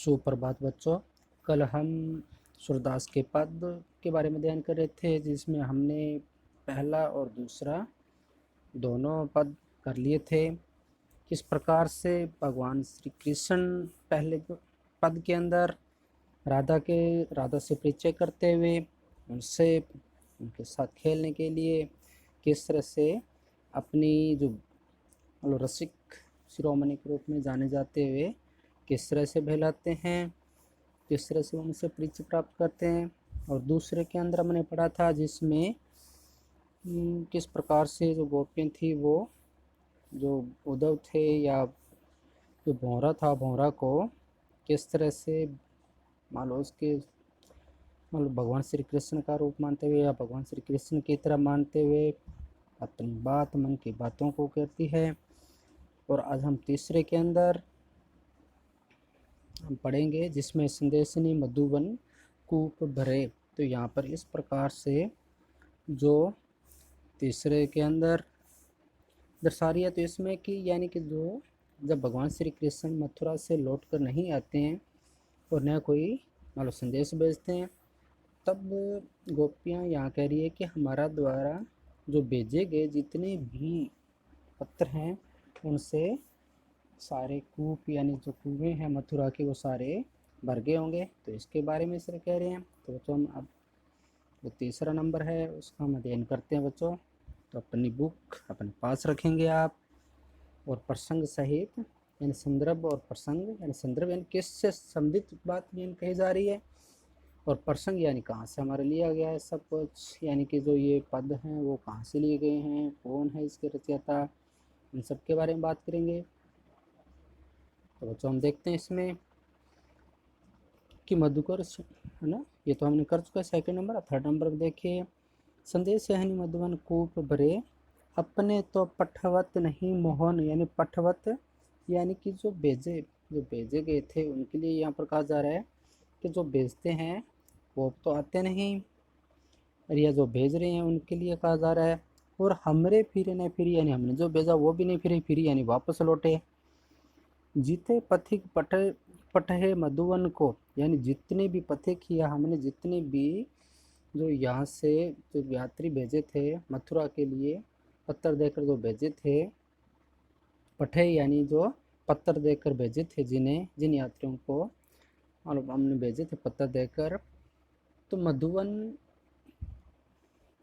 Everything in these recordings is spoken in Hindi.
सुप्रभात बच्चों। कल हम सूरदास के पद के बारे में अध्ययन कर रहे थे, जिसमें हमने पहला और दूसरा दोनों पद कर लिए थे। किस प्रकार से भगवान श्री कृष्ण पहले पद के अंदर राधा से परिचय करते हुए उनसे उनके साथ खेलने के लिए किस तरह से अपनी जो रसिक शिरोमणि के रूप में जाने जाते हुए किस तरह से बहलाते हैं, किस तरह से उनसे परिचय प्राप्त करते हैं। और दूसरे के अंदर हमने पढ़ा था जिसमें किस प्रकार से जो गोपियाँ थी वो जो उद्धव थे या जो भौरा था, भौरा को किस तरह से मान लो उसके भगवान श्री कृष्ण का रूप मानते हुए या भगवान श्री कृष्ण की तरह मानते हुए अपनी बात मन की बातों को कहती है। और आज हम तीसरे के अंदर हम पढ़ेंगे जिसमें संदेशनी मधुबन कूप भरे। तो यहाँ पर इस प्रकार से जो तीसरे के अंदर दर्शा रही है, तो इसमें कि यानी कि जो जब भगवान श्री कृष्ण मथुरा से लौट कर नहीं आते हैं और न कोई मान लो संदेश भेजते हैं, तब गोपियाँ यहाँ कह रही है कि हमारा द्वारा जो भेजे गए जितने भी पत्र हैं उनसे सारे कूप यानी जो कुएँ हैं मथुरा के वो सारे भर गए होंगे। तो इसके बारे में सर कह रहे हैं। तो बच्चों हम अब जो तीसरा नंबर है उसका हम अध्ययन करते हैं बच्चों। तो अपनी बुक अपने पास रखेंगे आप, और प्रसंग सहित यानी संदर्भ और प्रसंग यानी संदर्भ यानी किससे संबंधित बात यानी कही जा रही है, और प्रसंग यानी कहाँ से हमारे लिया गया है सब कुछ, यानी कि जो ये पद हैं वो कहाँ से लिए गए हैं, कौन है इसके रचयिता, इन सब के बारे में बात करेंगे। तो बच्चों हम देखते हैं इसमें कि मधुकर है ना, ये तो हमने कर चुका है सेकंड नंबर। थर्ड नंबर देखिए, संदेश है मधुबन कूप भरे अपने तो पठवत नहीं मोहन, यानी पठवत यानी कि जो भेजे गए थे उनके लिए यहाँ पर कहा जा रहा है कि जो भेजते हैं वो तो आते नहीं, और या जो भेज रहे हैं उनके लिए कहा जा रहा है। और हमरे फिरे न फिरी, यानी हमने जो भेजा वो भी नहीं फिरे फिरी यानी वापस लौटे। जीते पथिक पठे मधुवन को, यानी जितने भी पथिक या हमने जितने भी जो यहाँ से जो यात्री भेजे थे मथुरा के लिए पत्र देकर जो भेजे थे, पठे यानी जो पत्र देकर भेजे थे जिन यात्रियों को और हमने भेजे थे पत्र देकर, तो मधुवन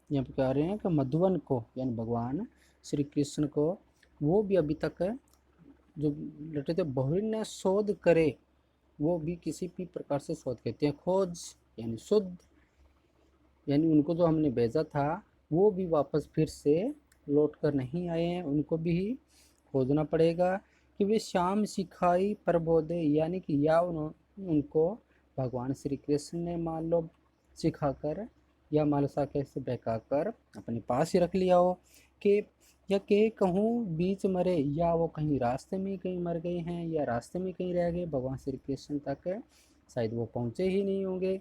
यहाँ पर कह रहे हैं कि मधुवन को यानी भगवान श्री कृष्ण को वो भी अभी तक जो लटे थे बहुरी ने शोध करे, वो भी किसी भी प्रकार से शोध कहते हैं खोज यानी शुद्ध, यानी उनको जो हमने भेजा था वो भी वापस फिर से लौट कर नहीं आए हैं, उनको भी खोजना पड़ेगा कि वे श्याम सिखाई प्रबोधे, यानी कि या उनको भगवान श्री कृष्ण ने मान लो सिखाकर या मालसा कैसे बहकाकर अपने पास ही रख लिया हो, कि या के कहूँ बीच मरे, या वो कहीं रास्ते में कहीं मर गए हैं या रास्ते में कहीं रह गए, भगवान श्री कृष्ण तक शायद वो पहुँचे ही नहीं होंगे।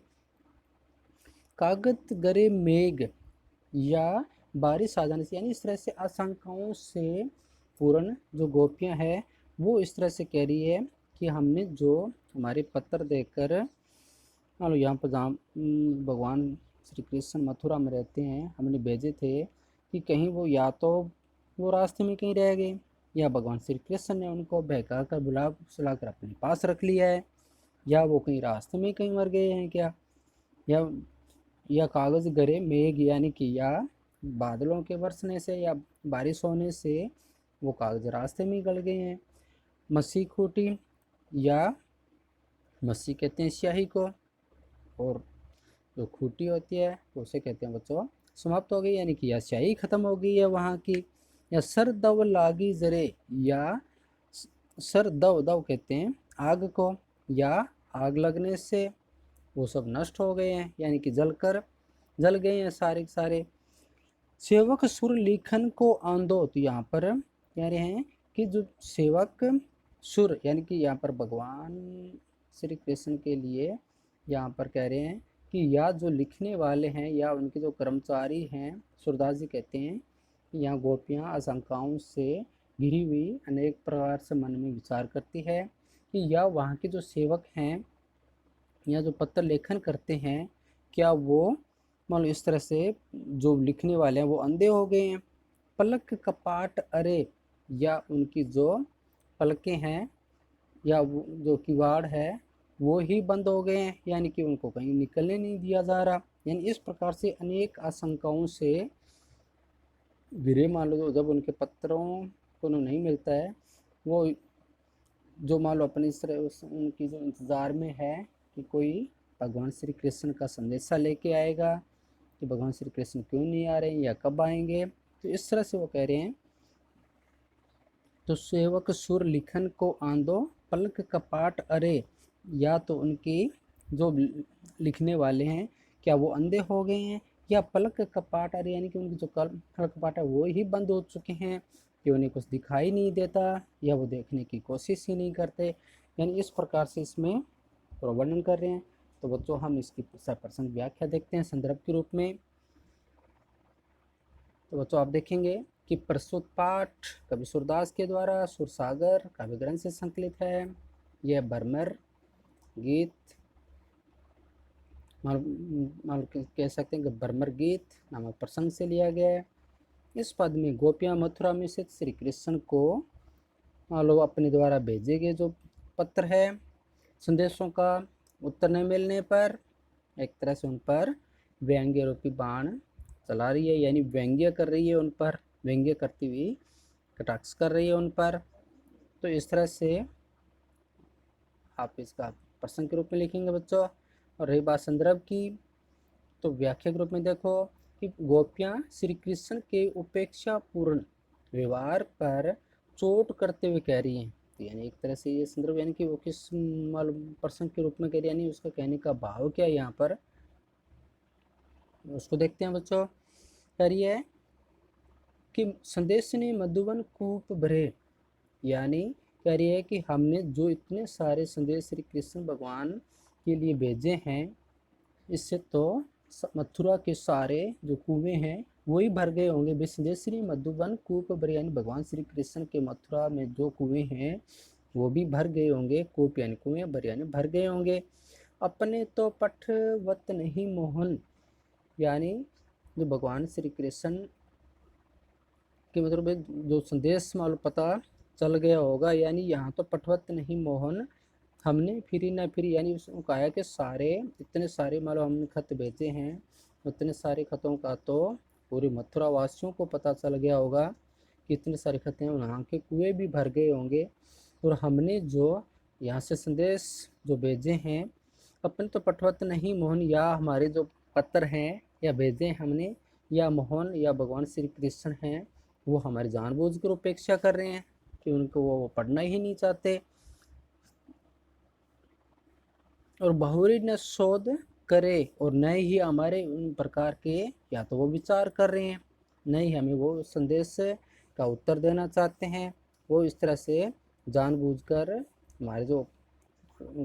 कागत गरे मेघ या बारिश आ जाने से, यानी इस तरह से आशंकाओं से पूर्ण जो गोपियाँ हैं वो इस तरह से कह रही है कि हमने जो हमारे पत्र देकर मान लो यहाँ पर जहाँ भगवान श्री कृष्ण मथुरा में रहते हैं हमने भेजे थे, कि कहीं वो या तो वो रास्ते में कहीं रह गए या भगवान श्री कृष्ण ने उनको बहका कर बुला सुलाकर अपने पास रख लिया है, या वो कहीं रास्ते में कहीं मर गए हैं क्या, या कागज़ गरे मेघ यानी कि या बादलों के बरसने से या बारिश होने से वो कागज़ रास्ते में गल गए हैं। मसी खूटी या मसी कहते हैं स्याही को, और जो खूटी होती है तो उसे कहते हैं बच्चों समाप्त हो गई, यानी कि या स्याही खत्म हो गई है वहाँ की। या सर दव लागी जरे, या सर दव कहते हैं आग को, या आग लगने से वो सब नष्ट हो गए हैं यानी कि जल गए हैं सारे सारे। सेवक सुर लिखन को आंदो, तो यहाँ पर कह रहे हैं कि जो सेवक सुर यानी कि यहाँ पर भगवान श्री कृष्ण के लिए यहाँ पर कह रहे हैं कि या जो लिखने वाले हैं या उनके जो कर्मचारी हैं, सूरदास जी कहते हैं कि यहाँ गोपियाँ आशंकाओं से घिरी हुई अनेक प्रकार से मन में विचार करती है कि या वहाँ के जो सेवक हैं या जो पत्र लेखन करते हैं, क्या वो मान लो इस तरह से जो लिखने वाले हैं वो अंधे हो गए हैं। पलक कपाट अरे, या उनकी जो पलकें हैं या वो जो किवाड़ है वो ही बंद हो गए हैं, यानी कि उनको कहीं निकलने नहीं दिया जा रहा। यानी इस प्रकार से अनेक आशंकाओं से गिरे। मान लो जब उनके पत्रों को नहीं मिलता है, वो जो मान लो अपने इस तरह उनकी जो इंतज़ार में है कि कोई भगवान श्री कृष्ण का संदेशा लेके आएगा, कि भगवान श्री कृष्ण क्यों नहीं आ रहे हैं या कब आएंगे। तो इस तरह से वो कह रहे हैं, तो सेवक सुर लिखन को आंदो पलक कपाट अरे, या तो उनकी जो लिखने वाले हैं क्या वो अंधे हो गए हैं, या पलक कपाट अरे यानी कि उनकी जो पलक कपाट है वो ही बंद हो चुके हैं, कि उन्हें कुछ दिखाई नहीं देता या वो देखने की कोशिश ही नहीं करते। यानी इस प्रकार से इसमें वर्णन कर रहे हैं। तो बच्चों हम इसकी प्रसंग व्याख्या देखते हैं संदर्भ के रूप में। तो बच्चों आप देखेंगे कि प्रस्तुत पाठ कवि सूरदास के द्वारा सुरसागर काव्य ग्रंथ से संकलित है। यह भरमर गीत मान कह सकते हैं कि भरमर गीत नामक प्रसंग से लिया गया है। इस पद में गोपियां मथुरा में स्थित श्री कृष्ण को मान लो अपने द्वारा भेजे गए जो पत्र है संदेशों का उत्तर न मिलने पर एक तरह से उन पर व्यंग्य रूपी बाण चला रही है, यानी व्यंग्य कर रही है उन पर, व्यंग्य करती हुई कटाक्ष कर रही है उन पर। तो इस तरह से आप इसका प्रसंग के रूप में लिखेंगे बच्चों। और रही बात संदर्भ की, तो व्याख्या के रूप में देखो कि गोपियां श्री कृष्ण के उपेक्षापूर्ण व्यवहार पर चोट करते हुए कह रही हैं। तो यानी एक तरह से ये संदर्भ यानी कि वो किस मालूम प्रसंग के रूप में कह रही है, यानी उसका कहने का भाव क्या है यहाँ पर, उसको देखते हैं बच्चों। कह रही है कि संदेश ने मधुबन कूप भरे, यानी कह रही है कि हमने जो इतने सारे संदेश श्री कृष्ण भगवान के लिए भेजे हैं, इससे तो मथुरा के सारे जो कुएं हैं वही भर गए होंगे। विश्वेश्वरी मधुबन कूप भरे, यानी भगवान श्री कृष्ण के मथुरा में जो कुएं हैं वो भी भर गए होंगे। कूप यानी कुएं, भर यानी भर गए होंगे। अपने तो पठवत नहीं मोहन, यानी जो भगवान श्री कृष्ण के मतलब जो संदेश मालूम पता चल गया होगा, यानी यहाँ तो पठवत नहीं मोहन, हमने फिरी ना फिरी, यानी उसने कहा कि सारे इतने सारे मालूम हमने खत भेजे हैं, उतने सारे खतों का तो पूरे मथुरा वासियों को पता चल गया होगा कि इतने सारे खत हैं, वहाँ के कुएं भी भर गए होंगे। और हमने जो यहाँ से संदेश जो भेजे हैं, अपन तो पठवत नहीं मोहन, या हमारे जो पत्र हैं या भेजे हमने, या मोहन या भगवान श्री कृष्ण हैं वो हमारी जानबूझकर उपेक्षा कर रहे हैं कि उनको वो पढ़ना ही नहीं चाहते। और बहुरी न शोध करे, और न ही हमारे उन प्रकार के या तो वो विचार कर रहे हैं, न ही हमें वो संदेश का उत्तर देना चाहते हैं। वो इस तरह से जानबूझकर हमारे जो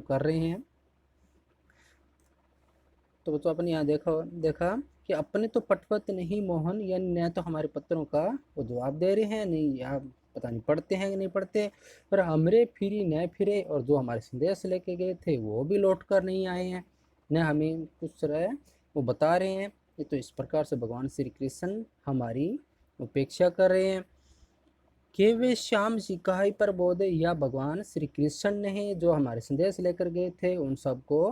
कर रहे हैं। तो बच्चों अपने यहाँ देखा कि अपने तो पटवत नहीं मोहन, यानी न तो हमारे पत्रों का वो जवाब दे रहे हैं, नहीं या पता नहीं पढ़ते हैं कि नहीं पढ़ते, पर हमरे फिरी न फिरे, और जो हमारे संदेश लेके गए थे वो भी लौट कर नहीं आए हैं, न हमें कुछ तरह वो बता रहे हैं। ये तो इस प्रकार से भगवान श्री कृष्ण हमारी उपेक्षा कर रहे हैं। कि वे श्याम सिकाई पर बोधे, या भगवान श्री कृष्ण ने जो हमारे संदेश लेकर गए थे उन सबको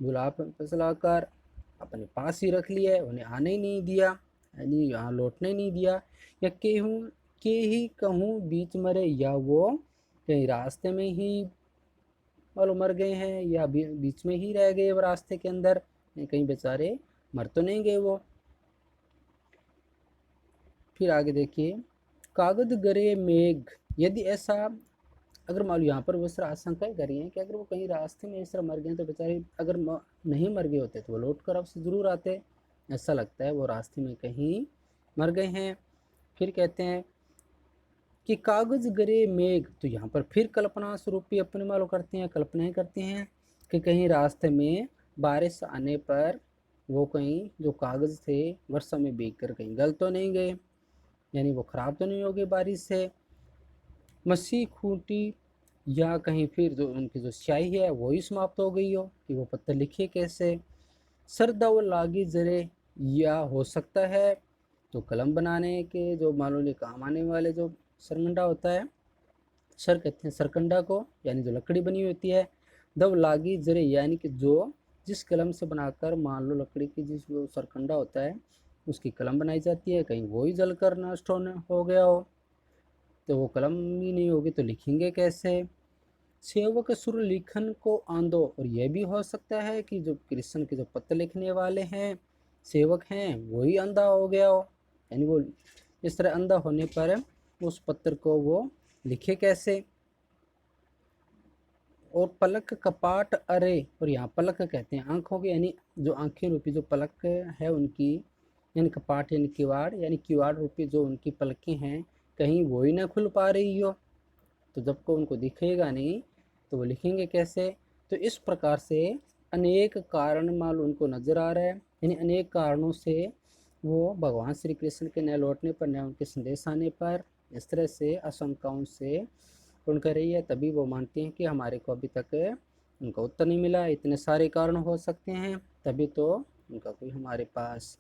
बुला फसलाकर अपने पास ही रख लिया है, उन्हें आने ही नहीं दिया, यानी यहाँ लौटने ही नहीं दिया। या के ही कहूँ बीच मरे, या वो कहीं रास्ते में ही मालूम मर गए हैं, या बीच में ही रह गए वो रास्ते के अंदर, कहीं बेचारे मर तो नहीं गए वो। फिर आगे देखिए, कागद गरे मेघ, यदि ऐसा अगर मान लो यहाँ पर वो इस तरह आशंकाएं करी हैं कि अगर वो कहीं रास्ते में इस तरह मर गए तो बेचारे अगर नहीं मर गए होते तो वो लौट कर अब से ज़रूर आते। ऐसा लगता है वो रास्ते में कहीं मर गए हैं। फिर कहते हैं कि कागज गरे मेघ, तो यहाँ पर फिर कल्पना स्वरूप भी अपने मालूम करते हैं, कल्पनाएं करते हैं कि कहीं रास्ते में बारिश आने पर वो कहीं जो कागज़ थे वर्षा में भीग कर कहीं गल तो नहीं गए, यानी वो ख़राब तो नहीं हो गए बारिश से। मसी खूंटी या कहीं फिर जो उनकी जो स्याही है वो ही समाप्त हो गई हो कि वो पत्र लिखे कैसे। सरदा व लागी जरे, या हो सकता है तो कलम बनाने के जो मान लो काम आने वाले जो सरगंडा होता है, सर कहते हैं सरकंडा को, यानी जो लकड़ी बनी होती है। दव लागी जरे, यानी कि जो जिस कलम से बनाकर मान लो लकड़ी की जिस वो सरकंडा होता है उसकी कलम बनाई जाती है, कहीं वो ही जलकर नष्ट होने हो गया हो तो वो कलम ही नहीं होगी तो लिखेंगे कैसे। सेवक सुर लिखन को आंदो, और यह भी हो सकता है कि जो कृष्ण के जो पत्र लिखने वाले हैं सेवक हैं वही अंधा हो गया हो, यानी वो इस तरह अंधा होने पर उस पत्र को वो लिखे कैसे। और पलक कपाट अरे, और यहाँ पलक कहते हैं आंखों के, यानी जो आंखें रूपी जो पलक है उनकी, यानी कपाट यानी किवाड़, यानी किवाड़ रूपी जो उनकी पलकें हैं कहीं वो ही ना खुल पा रही हो, तो जब को उनको दिखेगा नहीं तो वो लिखेंगे कैसे। तो इस प्रकार से अनेक कारण मान लो उनको नजर आ रहा है, यानी अनेक कारणों से वो भगवान श्री कृष्ण के न लौटने पर न उनके संदेश आने पर इस तरह से आशंकाओं से पूर्ण कर रही है, तभी वो मानते हैं कि हमारे को अभी तक उनका उत्तर नहीं मिला। इतने सारे कारण हो सकते हैं तभी तो उनका कोई हमारे पास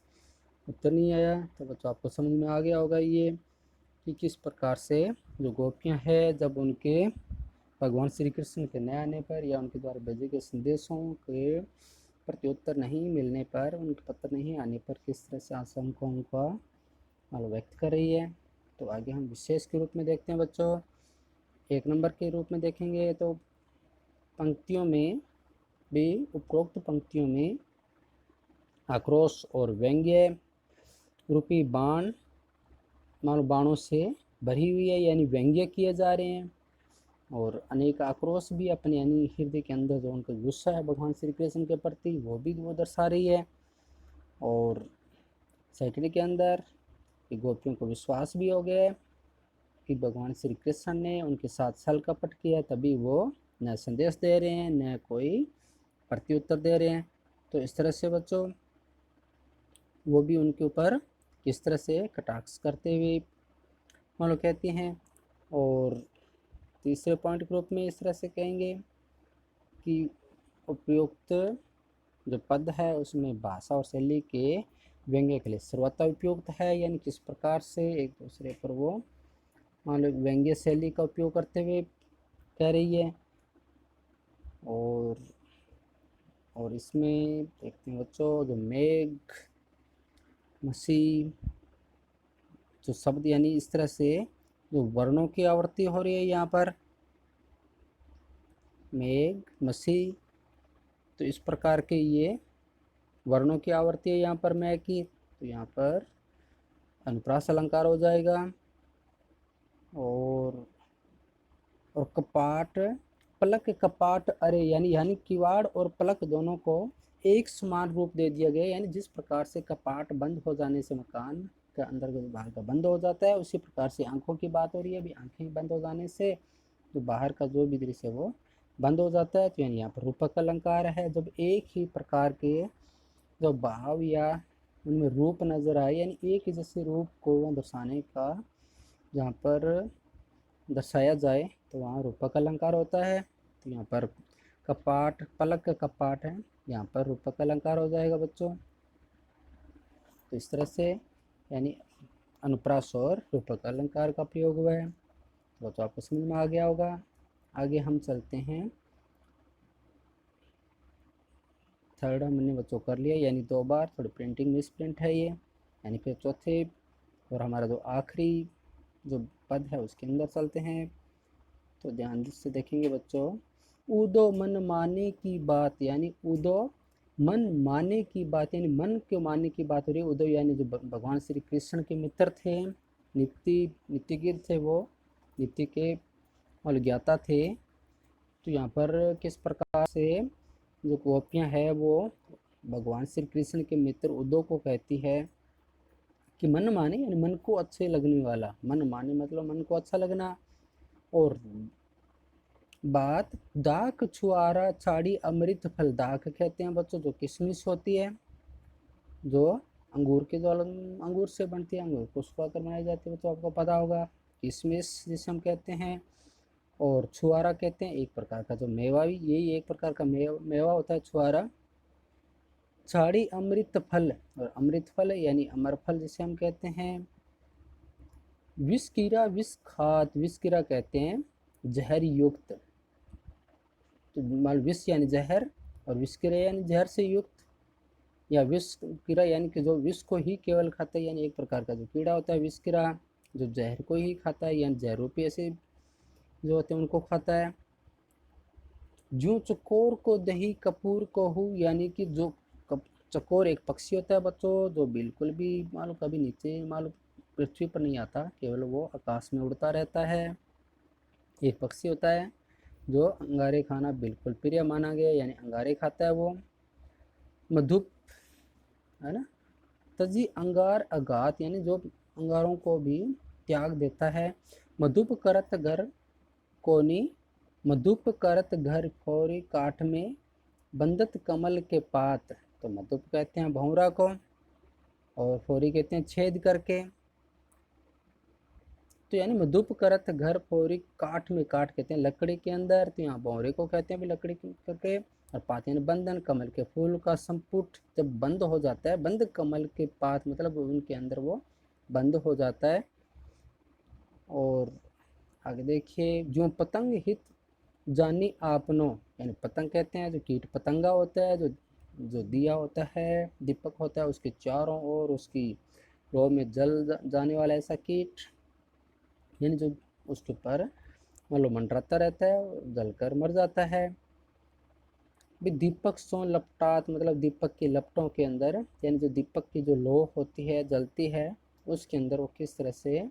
उत्तर नहीं आया। तो बच्चों आपको समझ में आ गया होगा ये कि किस प्रकार से जो गोपियाँ हैं जब उनके भगवान श्री कृष्ण के न आने पर या उनके द्वारा भेजे गए संदेशों के प्रत्युत्तर नहीं मिलने पर, उनके पत्र नहीं आने पर किस तरह से आशंकाओं का व्यक्त कर रही है। तो आगे हम विशेष के रूप में देखते हैं बच्चों। एक नंबर के रूप में देखेंगे तो पंक्तियों में भी, उपरोक्त पंक्तियों में आक्रोश और व्यंग्य रूपी बाण मानो बाणों से भरी हुई है, यानी व्यंग्य किए जा रहे हैं। और अनेक आक्रोश भी अपने यानी हृदय के अंदर जो उनका गुस्सा है भगवान श्री कृष्ण के प्रति वो भी वो दर्शा रही है। और सेकंड के अंदर गोपियों को विश्वास भी हो गया है कि भगवान श्री कृष्ण ने उनके साथ छल कपट किया, तभी वो न संदेश दे रहे हैं न कोई प्रत्युत्तर दे रहे हैं। तो इस तरह से बच्चों वो भी उनके ऊपर किस तरह से कटाक्ष करते हुए मान लो कहते हैं। और तीसरे पॉइंट के रूप में इस तरह से कहेंगे कि उपयुक्त जो पद है उसमें भाषा और शैली के व्यंग्य के लिए सर्वथा उपयुक्त है, यानी किस प्रकार से एक दूसरे पर वो मान लो व्यंग्य शैली का उपयोग करते हुए कह रही है। और इसमें देखते हैं बच्चों जो मेघ मसी जो शब्द, यानी इस तरह से जो वर्णों की आवृत्ति हो रही है यहाँ पर मेघ मसी, तो इस प्रकार के ये वर्णों की आवृत्ति है यहाँ पर मैं की, तो यहाँ पर अनुप्रास अलंकार हो जाएगा। और कपाट पलक कपाट अरे, यानी किवाड़ और पलक दोनों को एक समान रूप दे दिया गया, यानी जिस प्रकार से कपाट बंद हो जाने से मकान का अंदर का बाहर का बंद हो जाता है, उसी प्रकार से आंखों की बात हो रही है। अभी आंखें बंद हो जाने से जो बाहर का जो भी दृश्य है वो बंद हो जाता है। तो यानी यहाँ पर रूपक अलंकार है, जब एक ही प्रकार के जो भाव या उनमें रूप नजर आए, यानी एक ही जैसे रूप को दर्शाने का जहाँ पर दर्शाया जाए तो वहाँ रूपक अलंकार होता है। तो यहाँ पर कपाट पलक का कपाट है, यहाँ पर रूपक अलंकार हो जाएगा बच्चों। तो इस तरह से यानी अनुप्रास और रूपक अलंकार का प्रयोग हुआ है। तो आपको समझ में आ गया होगा। आगे हम चलते हैं, थर्ड हमने बच्चों कर लिया, यानी 2 बार थोड़ी प्रिंटिंग मिस प्रिंट है ये, यानी फिर चौथे और हमारा जो आखिरी जो पद है उसके अंदर चलते हैं। तो ध्यान से देखेंगे बच्चों, उदो मन माने की बात, यानी उदो मन माने की बात, यानी मन के मानने की बात हो रही है। उदो यानी जो भगवान श्री कृष्ण के मित्र थे, नित्यगिर थे, वो नित्य के और ज्ञाता थे। तो यहाँ पर किस प्रकार से जो गोपियाँ है वो भगवान श्री कृष्ण के मित्र उद्धव को कहती है कि मन माने, यानी मन को अच्छे लगने वाला, मन माने मतलब मन को अच्छा लगना। और बात दाक छुआरा छाड़ी अमृत फल, दाक कहते हैं बच्चों जो किशमिश होती है, जो अंगूर के जो अंगूर से बनती है, अंगूर को सुखाकर बनाई जाती है, तो आपको पता होगा किशमिश जिसे हम कहते हैं। और छुआरा कहते हैं एक प्रकार का जो मेवा, भी यही एक प्रकार का मेवा होता है छुआरा। झाड़ी अमृत फल, और अमृत फल यानी अमर फल जिसे हम कहते हैं। विष कीरा विष खात, विष कीरा कहते हैं जहर युक्त, तो मान विष यानी जहर और विष कीरा यानी जहर से युक्त, या विष कीड़ा यानी कि जो विष को ही केवल खाता है, यानी एक प्रकार का जो कीड़ा होता है विष कीड़ा, जो जहर को ही खाता है, यानी जहर रूपी ऐसे जो होते हैं उनको खाता है। जूं चकोर को दही कपूर को हूँ, यानी कि जो चकोर एक पक्षी होता है बच्चों, जो बिल्कुल भी मालूम कभी नीचे मालूम पृथ्वी पर नहीं आता, केवल वो आकाश में उड़ता रहता है। एक पक्षी होता है जो अंगारे खाना बिल्कुल प्रिय माना गया, यानी अंगारे खाता है वो। मधुप है ना, तजी अंगार अगात, यानी जो अंगारों को भी त्याग देता है। मधुप करत घर कोनी, मधुप करत घर फोरी काठ में बंदत कमल के पात, तो मधुप कहते हैं भौरा को और फोरी कहते हैं छेद करके। तो यानी मधुप करत घर फोरी काठ में, काठ कहते हैं लकड़ी के अंदर, तो यहाँ भौरे को कहते हैं भी लकड़ी करके। और पात यानी बंधन, कमल के फूल का संपुट जब बंद हो जाता है, बंद कमल के पात मतलब उनके अंदर वो बंद हो जाता है। और आगे देखिए, जो पतंग हित जानी आपनो, यानी पतंग कहते हैं जो कीट पतंगा होता है, जो दिया होता है, दीपक होता है, उसके चारों ओर उसकी रो में जल जाने वाला ऐसा कीट, यानी जो उसके ऊपर मतलब मंडराता रहता है, जलकर मर जाता है। भी दीपक सो लपटात, मतलब दीपक की लपटों के अंदर, यानी जो दीपक की जो लौ होती है जलती है उसके अंदर वो किस तरह से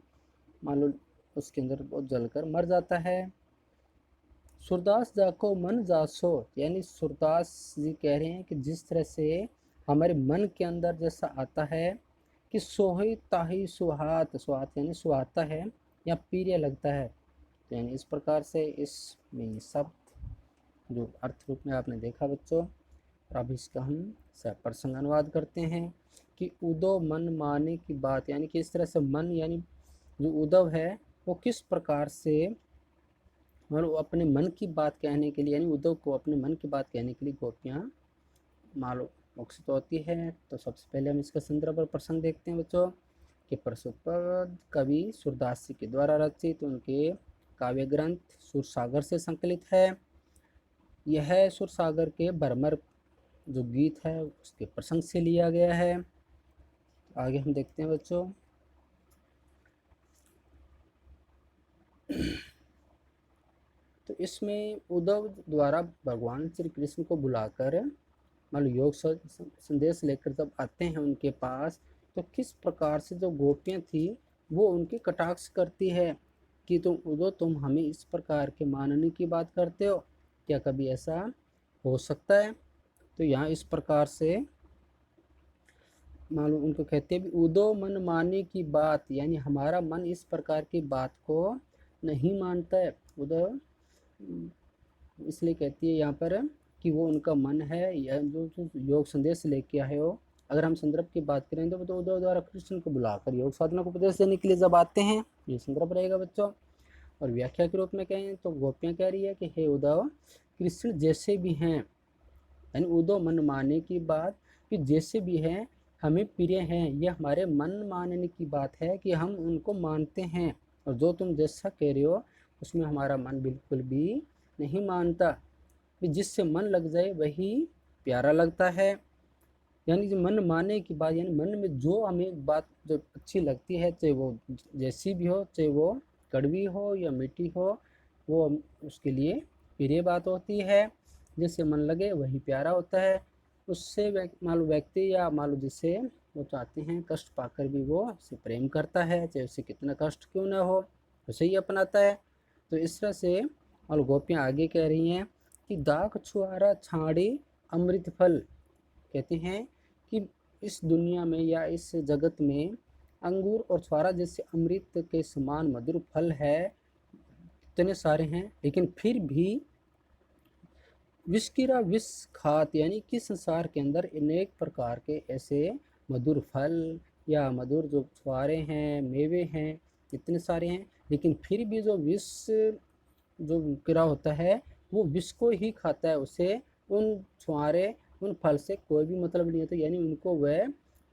मान लो उसके अंदर वो जलकर मर जाता है। सूरदास जाको मन जासो, यानी सूरदास जी कह रहे हैं कि जिस तरह से हमारे मन के अंदर जैसा आता है कि सोही ताही सुहात, सुहात यानी सुहाता है या प्रिय लगता है, तो यानी इस प्रकार से इसमें शब्द जो अर्थ रूप में आपने देखा बच्चों। और अब इसका हम प्रसंग अनुवाद करते हैं कि उदो मन माने की बात, यानी कि इस तरह से मन यानी जो उद्धव है वो किस प्रकार से मतलब अपने मन की बात कहने के लिए, यानी उद्धव को अपने मन की बात कहने के लिए गोपियाँ मालूम मुक्त होती है। तो सबसे पहले हम इसका संदर्भ और प्रसंग देखते हैं बच्चों कि प्रसुपद कवि सूरदास जी के द्वारा रचित उनके काव्य ग्रंथ सुरसागर से संकलित है। यह सुरसागर के भ्रमर जो गीत है उसके प्रसंग से लिया गया है। आगे हम देखते हैं बच्चों। तो इसमें उद्धव द्वारा भगवान श्री कृष्ण को बुलाकर मान लो योग संदेश लेकर जब आते हैं उनके पास, तो किस प्रकार से जो गोपियाँ थी वो उनकी कटाक्ष करती है कि तुम उद्धव तुम हमें इस प्रकार के मानने की बात करते हो, क्या कभी ऐसा हो सकता है। तो यहाँ इस प्रकार से मालूम उनको कहते हैं भी उद्धव मन माने की बात, यानी हमारा मन इस प्रकार की बात को नहीं मानता है। उद्धव इसलिए कहती है यहाँ पर कि वो उनका मन है या जो योग संदेश लेके आए हो। अगर हम संदर्भ की बात करें तो उद्धव द्वारा कृष्ण को बुलाकर योग साधना को उपदेश देने के लिए जब आते हैं, ये संदर्भ रहेगा बच्चों। और व्याख्या के रूप में कहें तो गोपियाँ कह रही है कि हे उद्धव, कृष्ण जैसे भी हैं, यानी उद्धव मन माने की बात कि जैसे भी हैं हमें प्रिय हैं, ये हमारे मन मानने की बात है कि हम उनको मानते हैं। और जो तुम जैसा कह रहे हो उसमें हमारा मन बिल्कुल भी नहीं मानता, जिससे मन लग जाए वही प्यारा लगता है। यानी जो मन माने की बात, यानी मन में जो हमें बात जो अच्छी लगती है, चाहे वो जैसी भी हो, चाहे वो कड़वी हो या मीठी हो, वो उसके लिए प्रिय बात होती है। जिससे मन लगे वही प्यारा होता है। उससे मान लो व्यक्ति या मान लो जिससे वो चाहते हैं कष्ट पाकर भी वो उससे प्रेम करता है, चाहे उससे कितना कष्ट क्यों ना हो उसे ही अपनाता है। तो इस तरह से और गोपियाँ आगे कह रही हैं कि दाख छुआरा छाड़ी अमृत फल, कहते हैं कि इस दुनिया में या इस जगत में अंगूर और छुआरा जैसे अमृत के समान मधुर फल है इतने सारे हैं, लेकिन फिर भी विष कीरा विष खात, यानी कि संसार के अंदर अनेक प्रकार के ऐसे मधुर फल या मधुर जो छुआरे हैं मेवे हैं इतने सारे हैं, लेकिन फिर भी जो विष जो कीड़ा होता है वो विष को ही खाता है, उसे उन छुहारे उन फल से कोई भी मतलब नहीं होता, यानी उनको वह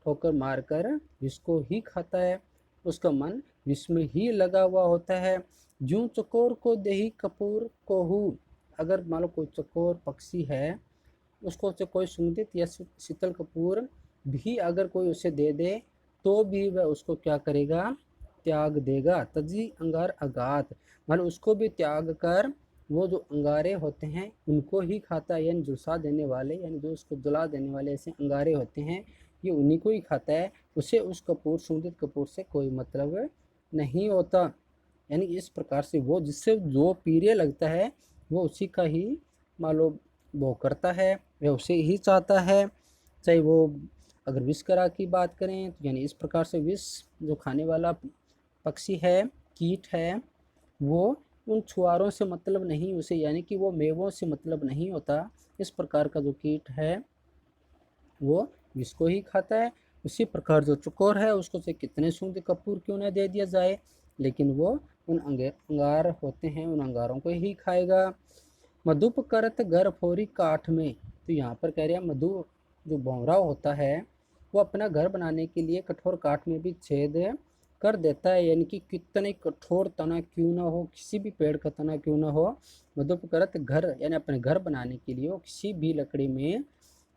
ठोकर मारकर विष को ही खाता है, उसका मन विष में ही लगा हुआ होता है। ज्यों चकोर को देही कपूर कोहू, अगर मान लो कोई चकोर पक्षी है, उसको से कोई सुगंधित या शीतल कपूर भी अगर कोई उसे दे दे तो भी वह उसको क्या करेगा, त्याग देगा। तजी अंगार अगात, मतलब उसको भी त्याग कर वो जो अंगारे होते हैं उनको ही खाता है, यानी झुलसा देने वाले, यानी जो उसको जला देने वाले ऐसे अंगारे होते हैं ये उन्हीं को ही खाता है, उसे उस कपूर सुगंधित कपूर से कोई मतलब नहीं होता। यानी इस प्रकार से वो जिससे जो प्रिय लगता है वो उसी का ही मान लो वो करता है, वह उसे ही चाहता है। चाहे वो अगर विषकरा की बात करें तो यानी इस प्रकार से विष जो खाने वाला पक्षी है, कीट है, वो उन छुआरों से मतलब नहीं उसे, यानी कि वो मेवों से मतलब नहीं होता। इस प्रकार का जो कीट है वो विष को ही खाता है। उसी प्रकार जो चकोर है उसको से कितने सूंद कपूर क्यों न दे दिया जाए, लेकिन वो उन अंगार होते हैं उन अंगारों को ही खाएगा। मधुप करत घर फोरी काठ में, तो यहाँ पर कह रहे हैं मधु जो भौरा होता है वो अपना घर बनाने के लिए कठोर काठ में भी छेद कर देता है, यानी कि कितने कठोर तना क्यों ना हो, किसी भी पेड़ का तना क्यों ना हो, मधुप करत घर यानी अपने घर बनाने के लिए वो किसी भी लकड़ी में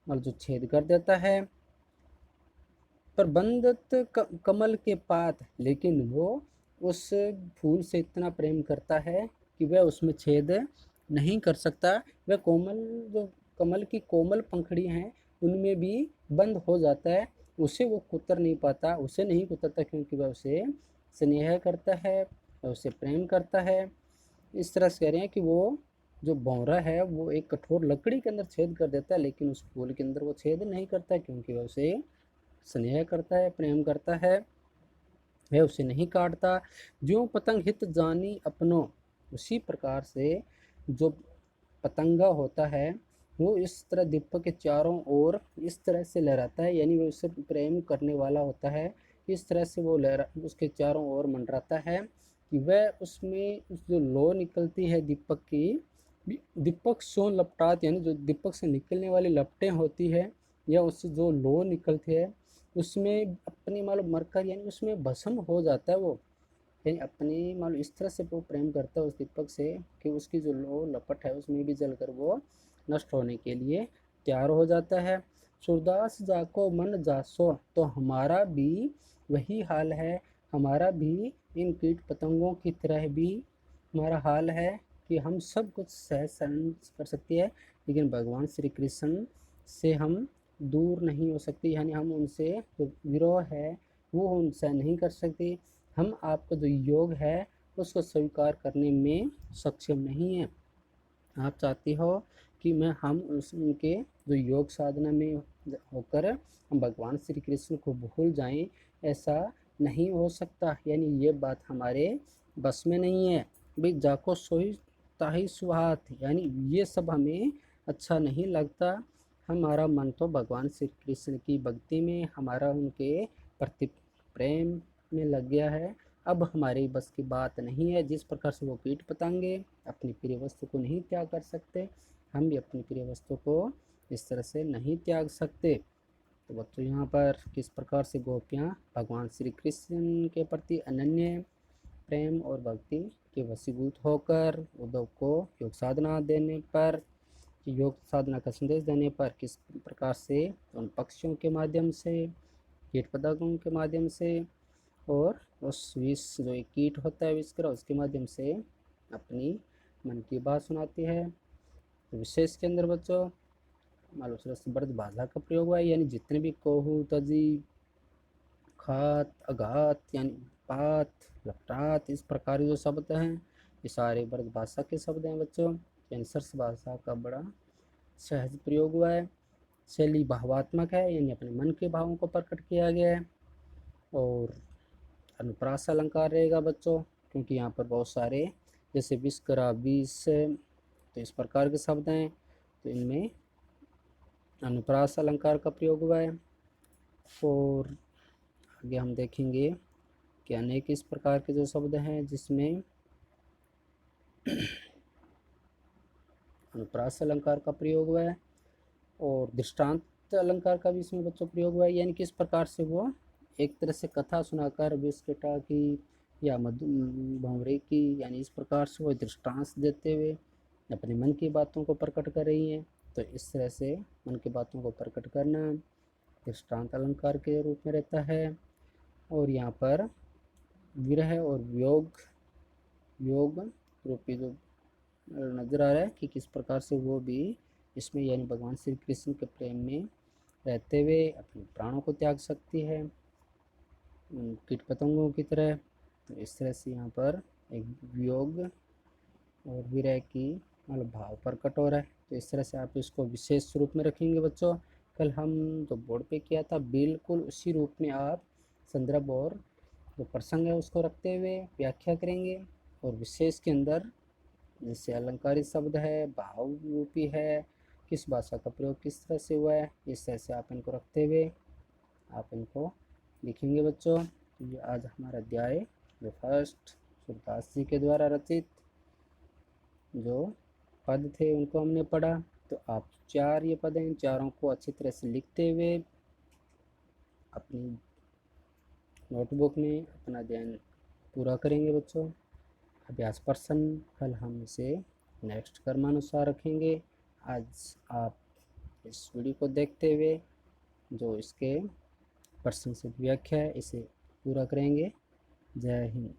मतलब जो छेद कर देता है। पर बंदत कमल के पात, लेकिन वो उस फूल से इतना प्रेम करता है कि वह उसमें छेद नहीं कर सकता। वह कोमल जो कमल की कोमल पंखड़ियाँ हैं उनमें भी बंद हो जाता है, उसे वो कुतर नहीं पाता, उसे नहीं कुतरता क्योंकि वह उसे स्नेह करता है, वह उसे प्रेम करता है। इस तरह से कह रहे हैं कि वो जो भौरा है वो एक कठोर लकड़ी के अंदर छेद कर देता है, लेकिन उस फूल के अंदर वो छेद नहीं करता क्योंकि वह उसे स्नेह करता है, प्रेम करता है, वह उसे नहीं काटता। ज्यों पतंग हित जानी अपनों, उसी प्रकार से जो पतंगा होता है वो इस तरह दीपक के चारों ओर इस तरह से लहराता है, यानी वो उससे प्रेम करने वाला होता है, इस तरह से वो लहरा उसके चारों ओर मंडराता है कि वह उसमें जो लो निकलती है दीपक की, दीपक सो लपटात, यानी जो दीपक से निकलने वाली लपटें होती है या उससे जो लो निकलती है उसमें अपनी मालूम मरकर यानी उसमें भस्म हो जाता है वो, यानी अपनी मालूम इस तरह से वो प्रेम करता है उस दीपक से कि उसकी जो लो लपट है उसमें भी जलकर वो नष्ट होने के लिए तैयार हो जाता है। सूरदास जाको मन जासो, तो हमारा भी वही हाल है, हमारा भी इन कीट पतंगों की तरह भी हमारा हाल है कि हम सब कुछ सह सहन कर सकते हैं, लेकिन भगवान श्री कृष्ण से हम दूर नहीं हो सकते, यानी हम उनसे जो विरोह है वो उनसे नहीं कर सकते। हम आपका जो योग है उसको स्वीकार करने में सक्षम नहीं है। आप चाहती हो कि मैं हम उनके जो योग साधना में होकर हम भगवान श्री कृष्ण को भूल जाएं, ऐसा नहीं हो सकता, यानी ये बात हमारे बस में नहीं है। भाई जाको सोई ताही सुहात, यानी ये सब हमें अच्छा नहीं लगता। हमारा मन तो भगवान श्री कृष्ण की भक्ति में, हमारा उनके प्रति प्रेम में लग गया है। अब हमारी बस की बात नहीं है, जिस प्रकार से वो कीट पतंगे अपनी प्रिय वस्तु को नहीं त्याग कर सकते, हम भी अपनी प्रिय वस्तु को इस तरह से नहीं त्याग सकते। तो बच्चों यहाँ पर किस प्रकार से गोपियाँ भगवान श्री कृष्ण के प्रति अनन्य प्रेम और भक्ति के वशीभूत होकर उद्धव को योग साधना देने पर, योग साधना का संदेश देने पर किस प्रकार से उन पक्षियों के माध्यम से, कीट पतंगों के माध्यम से और उस विष जो एक कीट होता है विष का उसके माध्यम से अपनी मन की बात सुनाती है। तो विशेष के अंदर बच्चों मालूम ब्रज भाषा का प्रयोग हुआ है, यानी जितने भी कोहू तजी खात अघात यानी पात लपटात इस प्रकार के जो शब्द हैं ये सारे ब्रज भाषा के शब्द हैं बच्चों। यानी सरस भाषा का बड़ा सहज प्रयोग हुआ है। शैली भावात्मक है, यानी अपने मन के भावों को प्रकट किया गया है। और अनुप्रास अलंकार रहेगा बच्चों, क्योंकि यहाँ पर बहुत सारे जैसे विस्करा विष तो इस प्रकार के शब्द हैं, तो इनमें अनुप्रास अलंकार का प्रयोग हुआ है। और आगे हम देखेंगे कि अनेक इस प्रकार के जो शब्द हैं जिसमें अनुप्रास अलंकार का प्रयोग हुआ है और दृष्टांत अलंकार का भी इसमें बच्चों प्रयोग हुआ है। यानी कि इस प्रकार से वो एक तरह से कथा सुनाकर विस्कटा की या मधु भंवरे की, यानी इस प्रकार से वो दृष्टांत देते हुए अपने मन की बातों को प्रकट कर रही हैं। तो इस तरह से मन की बातों को प्रकट करना दृष्टांत अलंकार के रूप में रहता है। और यहाँ पर विरह और योग रूपी जो नजर आ रहा है कि किस प्रकार से वो भी इसमें, यानी भगवान श्री कृष्ण के प्रेम में रहते हुए अपने प्राणों को त्याग सकती है कीट पतंगों की तरह। तो इस तरह से यहाँ पर एक वियोग और विरह की मतलब भाव प्रकट हो रहा है। तो इस तरह से आप इसको विशेष रूप में रखेंगे बच्चों। कल हम जो बोर्ड पे किया था बिल्कुल उसी रूप में आप संदर्भ और जो प्रसंग है उसको रखते हुए व्याख्या करेंगे। और विशेष के अंदर जैसे अलंकारिक शब्द है, भाव रूपी है, किस भाषा का प्रयोग किस तरह से हुआ है, इस तरह से आप इनको रखते हुए आप इनको लिखेंगे बच्चों। तो ये आज हमारा अध्याय जो फर्स्ट सूरदास जी के द्वारा रचित जो पद थे उनको हमने पढ़ा। तो आप 4 ये पद हैं, इन चारों को अच्छी तरह से लिखते हुए अपनी नोटबुक में अपना अध्ययन पूरा करेंगे बच्चों। अभ्यास प्रश्न कल हम इसे नेक्स्ट क्रमानुसार रखेंगे। आज आप इस वीडियो को देखते हुए जो इसके प्रश्न से व्याख्या है इसे पूरा करेंगे। जय हिंद।